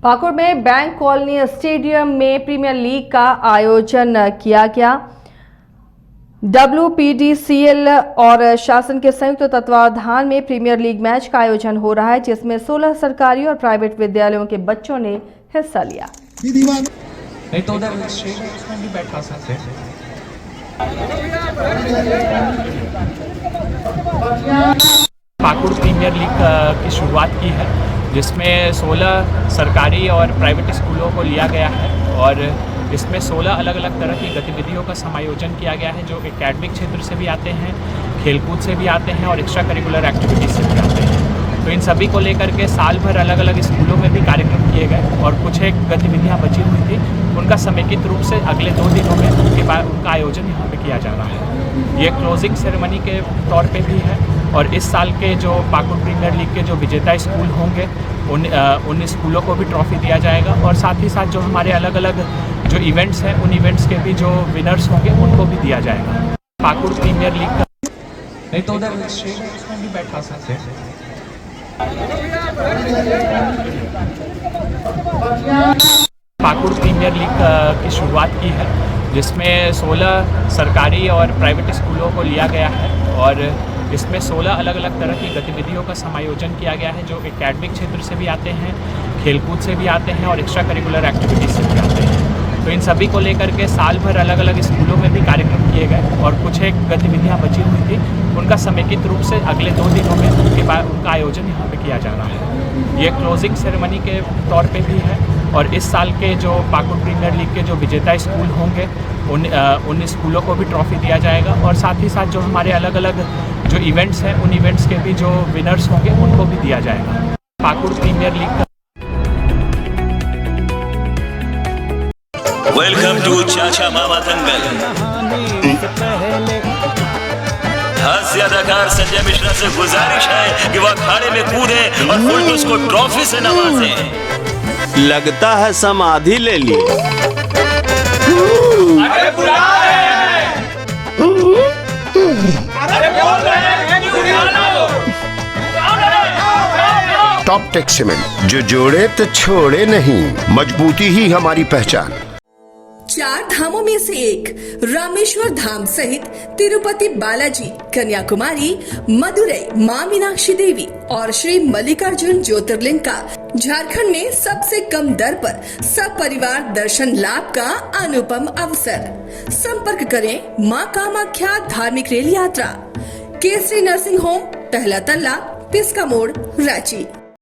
पाकुड़ में bank colony stadium में premiere league का आयोजन किया गया। WPDCL और शासन के संयुक्त तत्वावधान में प्रीमियर लीग मैच का आयोजन हो रहा है, जिसमें 16 सरकारी और प्राइवेट विद्यालयों के बच्चों ने हिस्सा लिया। नहीं तो उधर उसमें भी बैठा सकते हैं। पाकुड़ प्रीमियर लीग की शुरुआत की है, जिसमें 16 सरकारी और प्राइवेट स्कूलों को लिया गया है और इसमें 16 अलग अलग तरह की गतिविधियों का समायोजन किया गया है, जो एकेडमिक क्षेत्र से भी आते हैं, खेलकूद से भी आते हैं और एक्स्ट्रा करिकुलर एक्टिविटीज़ से भी आते हैं। तो इन सभी को लेकर के साल भर अलग अलग स्कूलों में भी कार्यक्रम किए गए और कुछ एक गतिविधियाँ बची हुई थी, उनका समेकित रूप से अगले 2 दिनों में उनका आयोजन यहाँ पे किया जा रहा है। ये क्लोजिंग सेरेमनी के तौर पे भी है और इस साल के जो पाकुड़ प्रीमियर लीग के जो विजेता स्कूल होंगे उन स्कूलों को भी ट्रॉफी दिया जाएगा और साथ ही साथ जो हमारे अलग अलग जो इवेंट्स हैं उन इवेंट्स के भी जो विनर्स होंगे उनको भी दिया जाएगा। पाकुड़ प्रीमियर लीग का नहीं तो उधर उसमें भी बैठा सकते हैं। पाकुड़ प्रीमियर लीग की शुरुआत की है, जिसमें 16 सरकारी और प्राइवेट स्कूलों को लिया गया है और इसमें 16 अलग अलग तरह की गतिविधियों का समायोजन किया गया है, जो एकेडमिक क्षेत्र से भी आते हैं, खेलकूद से भी आते हैं और एक्स्ट्रा करिकुलर एक्टिविटीज़ से भी आते हैं। तो इन सभी को लेकर के साल भर अलग अलग स्कूलों में भी कार्यक्रम किए गए और कुछ एक गतिविधियाँ बची हुई थी, उनका समेकित रूप से अगले 2 दिनों में उनका आयोजन यहाँ पे किया जा रहा है। ये क्लोजिंग सेरेमनी के तौर पे भी है और इस साल के जो पाकुड़ प्रीमियर लीग के जो विजेता स्कूल होंगे उन स्कूलों को भी ट्रॉफी दिया जाएगा और साथ ही साथ जो हमारे अलग अलग जो इवेंट्स हैं उन इवेंट्स के भी जो विनर्स होंगे उनको भी दिया जाएगा। पाकुड़ प्रीमियर लीग का वेलकम टू चाचा मामा दंगल। हास्य अदाकार संजय मिश्रा से गुजारिश है कि वह अखाड़े में कूदे और फुलटूस को ट्रॉफी से नवाजे। लगता है समाधि ले ली। अरे बुला रहे हैं। अरे बोल रहे हैं कि बुला लो। टॉप टेक सीमेंट, जो जोड़े तो छोड़े नहीं, मजबूती ही हमारी पहचान। 4 धामों में से एक रामेश्वर धाम सहित तिरुपति बालाजी, कन्याकुमारी, मदुरई मां मीनाक्षी देवी और श्री मल्लिकार्जुन ज्योतिर्लिंग का झारखंड में सबसे कम दर पर सब परिवार दर्शन लाभ का अनुपम अवसर। संपर्क करें मां कामाख्या धार्मिक रेल यात्रा, केसरी नर्सिंग होम, पहला तल्ला, पिस्का मोड़, रांची।